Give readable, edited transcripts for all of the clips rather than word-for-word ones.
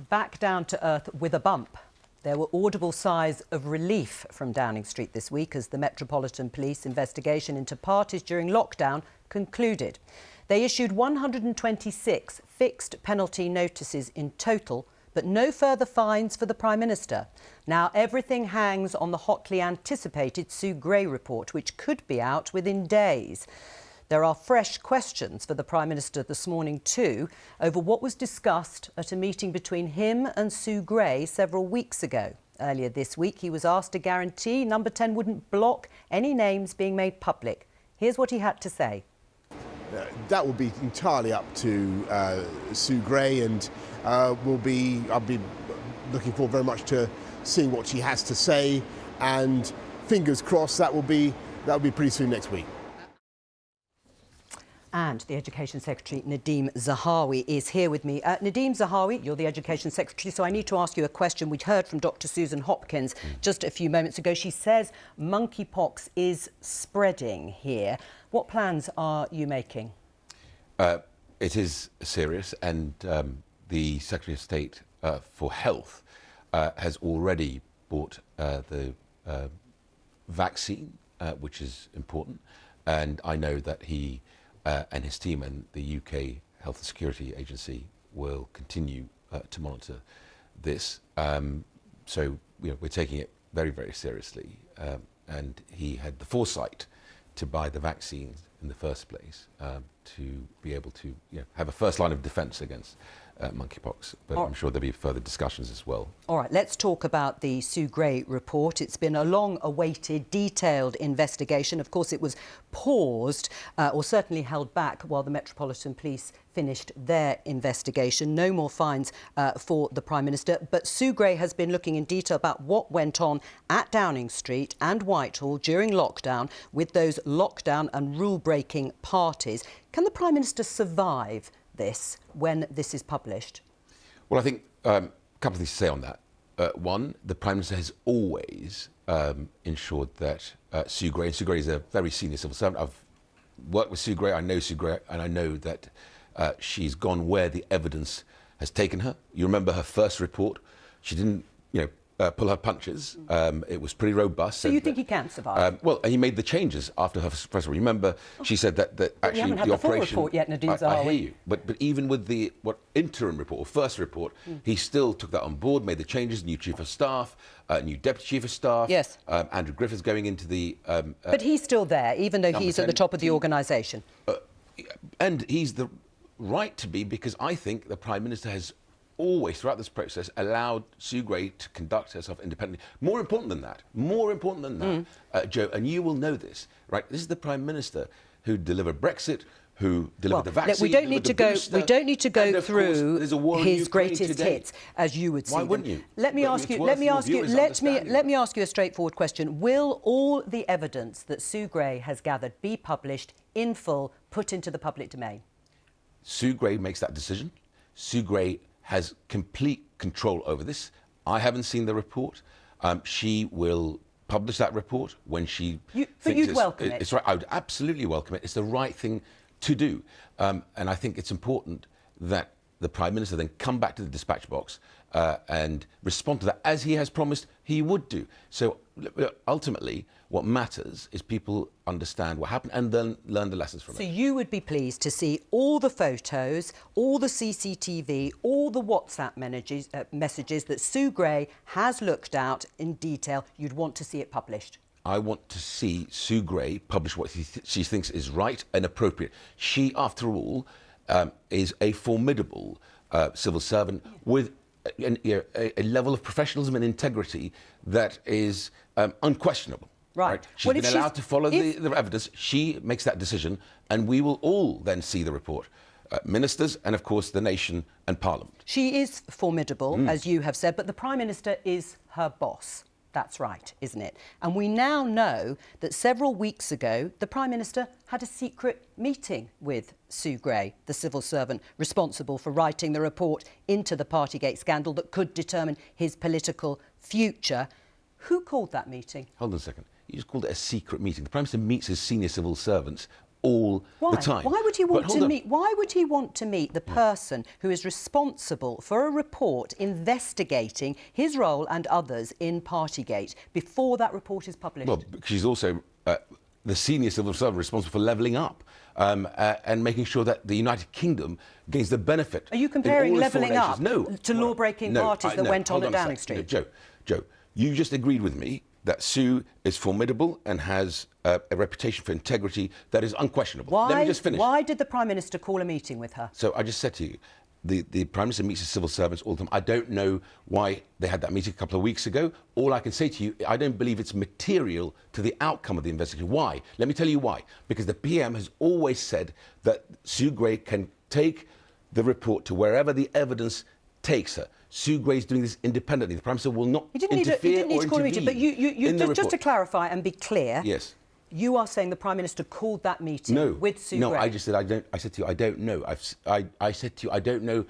back down to earth with a bump. There were audible sighs of relief from Downing Street this week as the Metropolitan Police investigation into parties during lockdown concluded. They issued 126 fixed penalty notices in total, but no further fines for the Prime Minister. Now, everything hangs on the hotly anticipated Sue Gray report, which could be out within days. There are fresh questions for the Prime Minister this morning too over what was discussed at a meeting between him and Sue Gray several weeks ago. Earlier this week, he was asked to guarantee Number 10 wouldn't block any names being made public. Here's what he had to say. That will be entirely up to Sue Gray, and I'll be looking forward very much to seeing what she has to say, and fingers crossed that will be pretty soon next week. And the Education Secretary, Nadhim Zahawi, is here with me. Nadhim Zahawi, you're the Education Secretary, so I need to ask you a question. We'd heard from Dr. Susan Hopkins just a few moments ago. She says monkeypox is spreading here. What plans are you making? It is serious, and the Secretary of State for Health has already bought the vaccine, which is important, and I know that he and his team and the UK Health and Security Agency will continue to monitor this. So we're taking it very, very seriously. And he had the foresight to buy the vaccine in the first place to be able to have a first line of defence against monkeypox. But I'm sure there'll be further discussions as well. All right, let's talk about the Sue Gray report. It's been a long-awaited, detailed investigation. Of course, it was paused or certainly held back while the Metropolitan Police finished their investigation. No more fines for the Prime Minister. But Sue Gray has been looking in detail about what went on at Downing Street and Whitehall during lockdown with those lockdown and rule-breaking parties. Can the Prime Minister survive this when this is published? Well, I think a couple of things to say on that. One, the Prime Minister has always ensured that Sue Gray is a very senior civil servant. I've worked with Sue Gray, I know Sue Gray, and I know that she's gone where the evidence has taken her. You remember her first report, she didn't pull her punches. It was pretty robust. So you think he can survive? Well, he made the changes after her first report. Remember, she said that actually we haven't had the full operation... report yet, Nadhim Zahawi. I hear you. But even with the interim report, or first report, he still took that on board, made the changes, new chief of staff, new deputy chief of staff. Yes. Andrew Griffiths going into the... but he's still there, even though he's at the top of the organisation. And he's the right to be, because I think the Prime Minister has always, throughout this process, allowed Sue Gray to conduct herself independently. More important than that, Joe, and you will know this, right? This is the Prime Minister who delivered Brexit, who delivered the vaccine. We don't need to go through his greatest hits, as you would see. Why wouldn't you? Let me ask you a straightforward question. Will all the evidence that Sue Gray has gathered be published in full, put into the public domain? Sue Gray makes that decision. Sue Gray has complete control over this. I haven't seen the report. She will publish that report when she thinks but you'd welcome it. It's right. I would absolutely welcome it. It's the right thing to do. And I think it's important that the Prime Minister then come back to the dispatch box and respond to that, as he has promised he would do. So ultimately, what matters is people understand what happened and then learn the lessons from it. So you would be pleased to see all the photos, all the CCTV, all the WhatsApp messages that Sue Gray has looked at in detail. You'd want to see it published. I want to see Sue Gray publish what she thinks is right and appropriate. She, after all, is a formidable civil servant with a level of professionalism and integrity that is unquestionable. Right. She's been allowed to follow the evidence. She makes that decision, and we will all then see the report. Ministers and, of course, the nation and Parliament. She is formidable, as you have said, but the Prime Minister is her boss. That's right, isn't it? And we now know that several weeks ago, the Prime Minister had a secret meeting with Sue Gray, the civil servant responsible for writing the report into the Partygate scandal that could determine his political future. Who called that meeting? Hold on a second. You just called it a secret meeting. The Prime Minister meets his senior civil servants all Why? the time. Why would he But want hold to on. meet? Why would he want to meet the person who is responsible for a report investigating his role and others in Partygate before that report is published? Well, because she's also the senior civil servant responsible for levelling up and making sure that the United Kingdom gains the benefit. Are you in comparing all its foreign levelling up nations. No. to law-breaking parties that went on at Downing Street? No, Joe, you just agreed with me that Sue is formidable and has a reputation for integrity that is unquestionable. Let me just finish. Why did the Prime Minister call a meeting with her? So I just said to you, the Prime Minister meets his civil servants all the time. I don't know why they had that meeting a couple of weeks ago. All I can say to you, I don't believe it's material to the outcome of the investigation. Why? Let me tell you why. Because the PM has always said that Sue Gray can take the report to wherever the evidence takes her. Sue Gray is doing this independently. The Prime Minister will not interfere He didn't need or to call a meeting, intervene but just to clarify and be clear. Yes. You are saying the Prime Minister called that meeting with Sue Gray? No, I just said I don't. I said to you, I don't know. I said to you, I don't know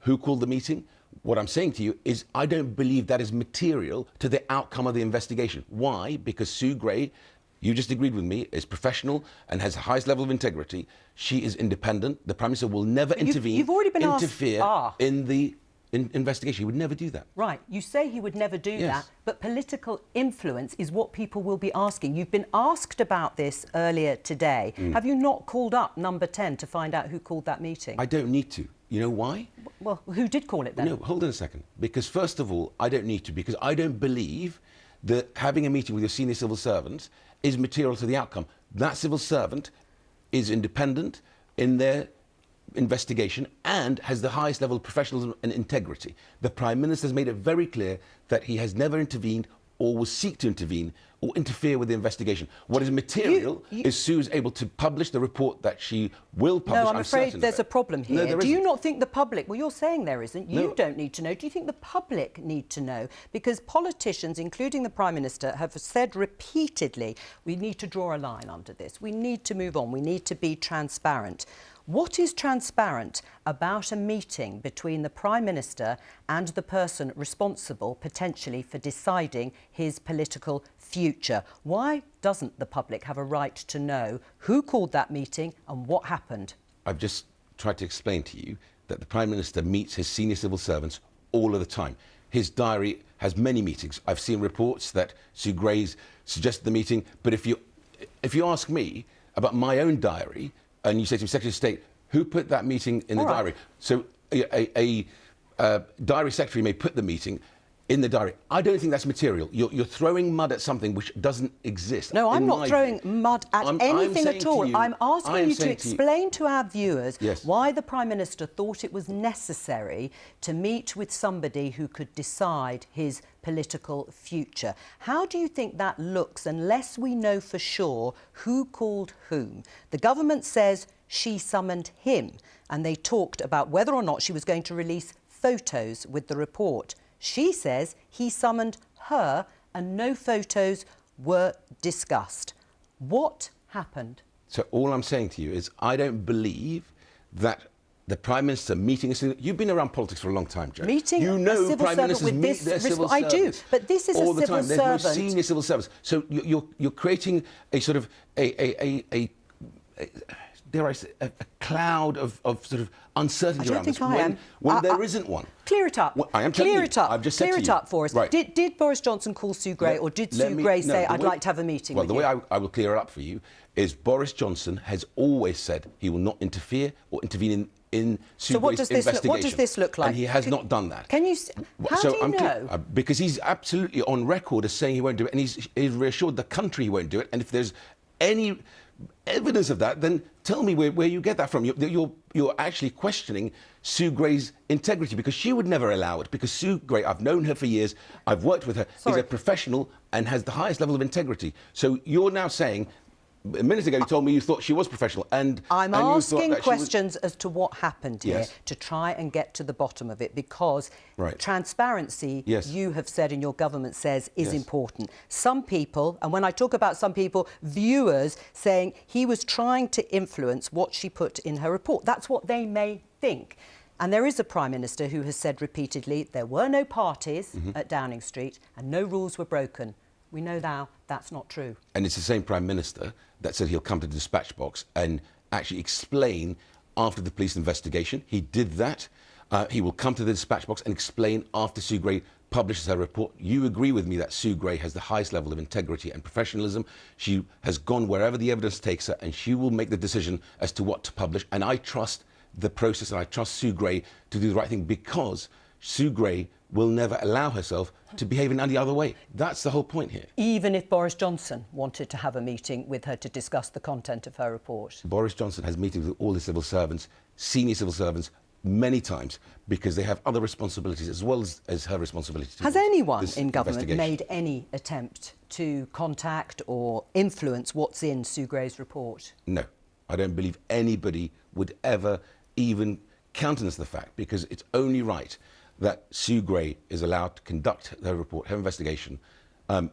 who called the meeting. What I'm saying to you is I don't believe that is material to the outcome of the investigation. Why? Because Sue Gray, you just agreed with me, is professional and has the highest level of integrity. She is independent. The Prime Minister will never intervene, you've already been interfere asked, in the investigation. He would never do that. Right. You say he would never do Yes. that, but political influence is what people will be asking. You've been asked about this earlier today. Have you not called up number 10 to find out who called that meeting? I don't need to. You know why? Well, who did call it then? No, hold on a second. Because first of all, I don't need to, because I don't believe that having a meeting with your senior civil servant is material to the outcome. That civil servant is independent in their investigation and has the highest level of professionalism and integrity. The Prime Minister has made it very clear that he has never intervened or will seek to intervene or interfere with the investigation. What is material is Sue is able to publish the report that she will publish. No, I'm afraid there's a problem here. No, there Do you isn't. not think the public... Well, you're saying there isn't. You No. don't need to know. Do you think the public need to know? Because politicians, including the Prime Minister, have said repeatedly, we need to draw a line under this. We need to move on. We need to be transparent. What is transparent about a meeting between the Prime Minister and the person responsible, potentially, for deciding his political future? Why doesn't the public have a right to know who called that meeting and what happened? I've just tried to explain to you that the Prime Minister meets his senior civil servants all of the time. His diary has many meetings. I've seen reports that Sue Gray's suggested the meeting, but if you ask me about my own diary, and you say to me, Secretary of State, who put that meeting in the diary? So a diary secretary may put the meeting in the diary. I don't think that's material. You're throwing mud at something which doesn't exist. No, I'm not throwing mud at anything at all. I'm asking you to explain to our viewers why the Prime Minister thought it was necessary to meet with somebody who could decide his political future. How do you think that looks unless we know for sure who called whom? The government says she summoned him, and they talked about whether or not she was going to release photos with the report. She says he summoned her and no photos were discussed. What happened? So all I'm saying to you is I don't believe that the Prime Minister meeting you've been around politics for a long time, Joe. Meeting you know a civil Prime servant Ministers with meet this their civil I do, servants but this is all a the civil time. There's no servant. senior civil servants. So you're creating a sort of a dare I say, a cloud of sort of uncertainty around this when there isn't one. Clear it up. Well, I am telling clear you. it up. I've just said clear to it you. up for us. Right. Did Boris Johnson call Sue Gray, or did Sue Gray say, I'd like to have a meeting with you? Well, the way I will clear it up for you is Boris Johnson has always said he will not interfere or intervene in Sue Gray's investigation. What does this look like? And he has not done that. Can you... How do you know? Because he's absolutely on record as saying he won't do it, and he's reassured the country he won't do it. And if there's any evidence of that, then tell me where you get that from. You're actually questioning Sue Gray's integrity, because she would never allow it. Because Sue Gray, I've known her for years, I've worked with her, is a professional and has the highest level of integrity. So you're now saying, a minute ago you told me you thought she was professional, and I'm and asking questions as to what happened here to try and get to the bottom of it, because transparency, you have said and your government says, is important. Some people, and when I talk about some people, viewers saying he was trying to influence what she put in her report. That's what they may think. And there is a Prime Minister who has said repeatedly there were no parties at Downing Street and no rules were broken. We know now that's not true. And it's the same Prime Minister that said he'll come to the dispatch box and actually explain after the police investigation. He did that. He will come to the dispatch box and explain after Sue Gray publishes her report. You agree with me that Sue Gray has the highest level of integrity and professionalism. She has gone wherever the evidence takes her, and she will make the decision as to what to publish. And I trust the process, and I trust Sue Gray to do the right thing, because Sue Gray will never allow herself to behave in any other way. That's the whole point here. Even if Boris Johnson wanted to have a meeting with her to discuss the content of her report? Boris Johnson has meetings with all the civil servants, senior civil servants, many times, because they have other responsibilities as well as her responsibility. Has anyone in government made any attempt to contact or influence what's in Sue Gray's report? No, I don't believe anybody would ever even countenance the fact, because it's only right that Sue Gray is allowed to conduct her report, her investigation. And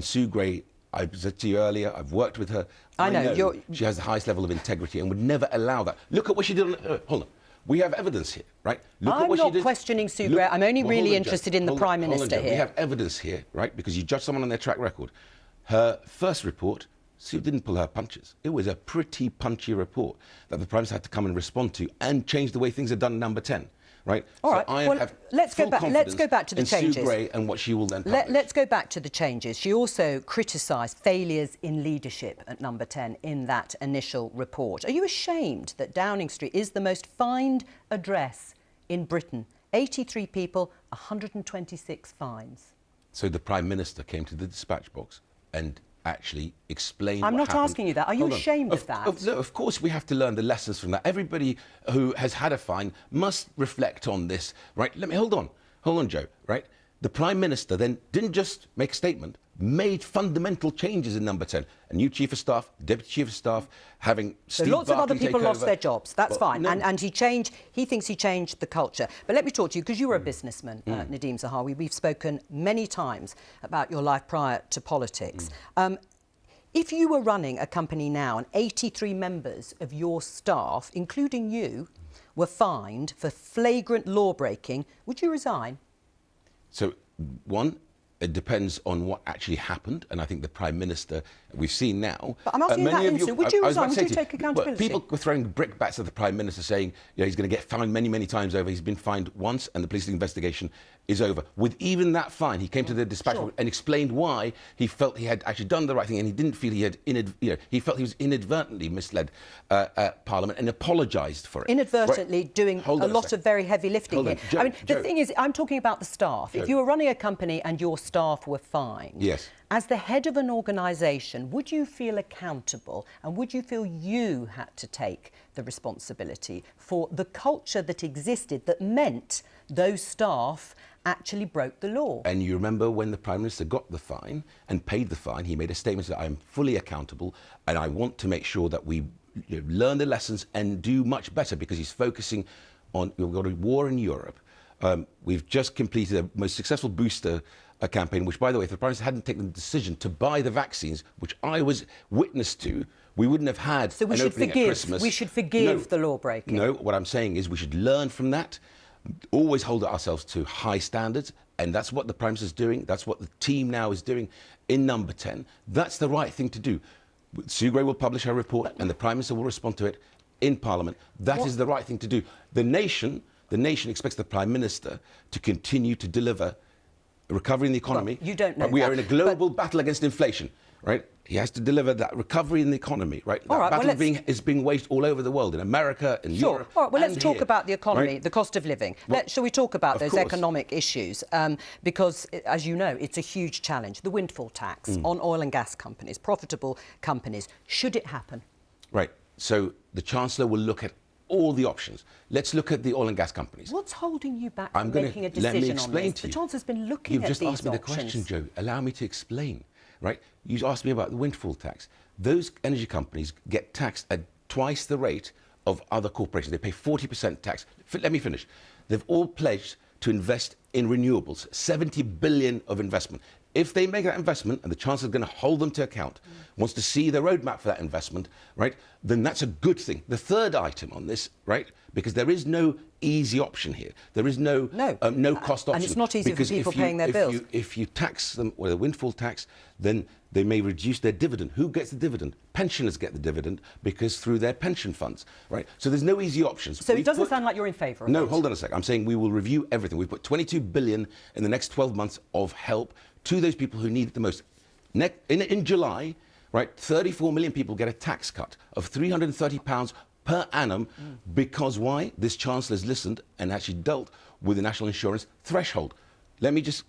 Sue Gray, I said to you earlier, I've worked with her. I know she has the highest level of integrity and would never allow that. Look at what she did on... hold on. We have evidence here, right? Look at what she did. I'm not questioning Sue Gray. I'm only really interested in the Prime Minister here. We have evidence here, right? Because you judge someone on their track record. Her first report, Sue didn't pull her punches. It was a pretty punchy report that the Prime Minister had to come and respond to and change the way things are done in Number 10. Right. All right. Well, let's go back to the changes. Sue Gray and what she will then publish. Let's go back to the changes. She also criticised failures in leadership at Number 10 in that initial report. Are you ashamed that Downing Street is the most fined address in Britain? 83 people, 126 fines. So the Prime Minister came to the dispatch box and actually explain what I'm not happened. asking you that. Are you ashamed of that? No, of course we have to learn the lessons from that. Everybody who has had a fine must reflect on this, right? Hold on, Joe, right? The Prime Minister then didn't just make a statement, made fundamental changes in Number 10. A new Chief of Staff, Deputy Chief of Staff, having Steve lots of other Barclay people take lost over. their jobs. That's fine. No. And he thinks he changed the culture. But let me talk to you, because you were a businessman, Nadhim Zahawi. We've spoken many times about your life prior to politics. If you were running a company now and 83 members of your staff, including you, were fined for flagrant law breaking, would you resign? So, one, it depends on what actually happened, and I think the Prime Minister, we've seen now... But I'm asking in that instance, would you resign? Would you take accountability? People were throwing brickbats at the Prime Minister saying, he's going to get fined many, many times over. He's been fined once, and the police investigation is over. With even that fine, he came to the dispatch and explained why he felt he had actually done the right thing, and he didn't feel he had... he felt he was inadvertently misled Parliament and apologised for it. Inadvertently doing a lot of very heavy lifting here. Joe, the thing is, I'm talking about the staff. If you were running a company and your staff were fined, yes, as the head of an organisation, would you feel accountable and would you feel you had to take the responsibility for the culture that existed that meant those staff actually broke the law? And you remember when the Prime Minister got the fine and paid the fine, he made a statement that I am fully accountable and I want to make sure that we learn the lessons and do much better, because he's focusing on, we've got a war in Europe. We've just completed a most successful booster campaign, which, by the way, if the Prime Minister hadn't taken the decision to buy the vaccines, which I was witness to, we wouldn't have had an opening at Christmas. We should forgive the law breaking. No, what I'm saying is we should learn from that, always hold ourselves to high standards, and that's what the Prime Minister is doing. That's what the team now is doing in Number 10. That's the right thing to do. Sue Gray will publish her report, and the Prime Minister will respond to it in Parliament. That is the right thing to do. The nation expects the Prime Minister to continue to deliver recovery in the economy. Well, you don't know we that, are in a global battle against inflation, right? He has to deliver that recovery in the economy, right? That battle is being waged all over the world, in America, in Europe. All right, well, let's talk about the economy, right? The cost of living. Shall we talk about those economic issues? Because, as you know, it's a huge challenge. The windfall tax on oil and gas companies, profitable companies. Should it happen? Right. So the Chancellor will look at all the options. Let's look at the oil and gas companies. What's holding you back from making a decision let me on explain this? to you. The Chancellor's been looking at these options. You've just asked me the question, Joe. Allow me to explain, right? You asked me about the windfall tax. Those energy companies get taxed at twice the rate of other corporations. They pay 40% tax. Let me finish. They've all pledged to invest in renewables, 70 billion of investment. If they make that investment, and the Chancellor is going to hold them to account, wants to see the roadmap for that investment, right, then that's a good thing. The third item on this, right, because there is no easy option here. There is no cost option. And it's not easy for people paying their bills. If you tax them with a windfall tax, then they may reduce their dividend. Who gets the dividend? Pensioners get the dividend because through their pension funds, right? So there's no easy options. So it doesn't sound like you're in favour of it. No, hold on a sec. I'm saying we will review everything. We put 22 billion in the next 12 months of help to those people who need it the most. In July, right, 34 million people get a tax cut of £330 per annum because why? This Chancellor has listened and actually dealt with the national insurance threshold. Let me just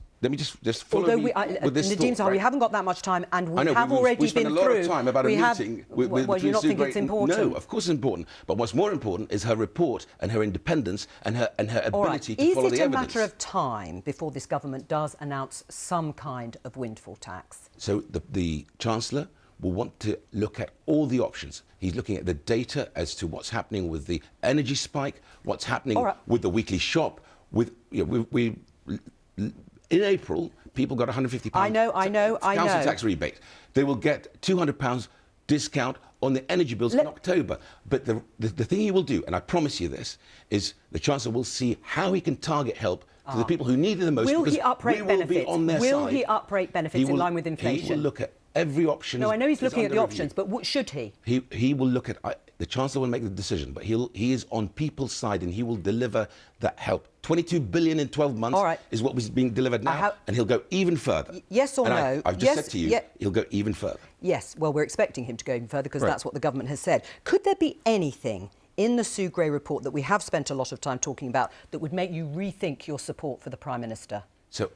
follow me with this Nadhim Zahawi, we haven't got that much time, and we have already been through. We spent a lot of time about a meeting with well, you not think it's important? No, of course it's important. But what's more important is her report and her independence and her ability to follow the evidence. Is it a matter of time before this government does announce some kind of windfall tax? So the Chancellor will want to look at all the options. He's looking at the data as to what's happening with the energy spike, what's happening with the weekly shop. In April, people got £150. I know. Council tax rebate. They will get £200 discount on the energy bills in October. But the thing he will do, and I promise you this, is the Chancellor will see how he can target help to the people who need it the most. Will he uprate benefits? Will he uprate benefits in line with inflation? He will look at every option. No, I know he's looking at the options, but should he? He will look at. The Chancellor will make the decision, but he is on people's side and he will deliver that help. 22 billion in 12 months is what was being delivered now, and he'll go even further. Yes or no? I've just said to you, he'll go even further. Yes, well, we're expecting him to go even further because that's what the government has said. Could there be anything in the Sue Gray report that we have spent a lot of time talking about that would make you rethink your support for the Prime Minister? So,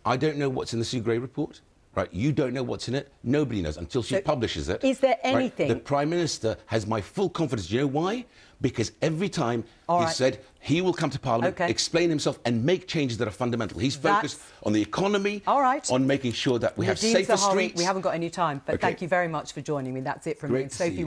I don't know what's in the Sue Gray report. Right, you don't know what's in it. Nobody knows until she publishes it. Is there anything? Right? The Prime Minister has my full confidence. Do you know why? Because every time he said he will come to Parliament, explain himself and make changes that are fundamental. He's focused on the economy, on making sure that we have safer streets. We haven't got any time, but thank you very much for joining me. That's it from me. Sophie.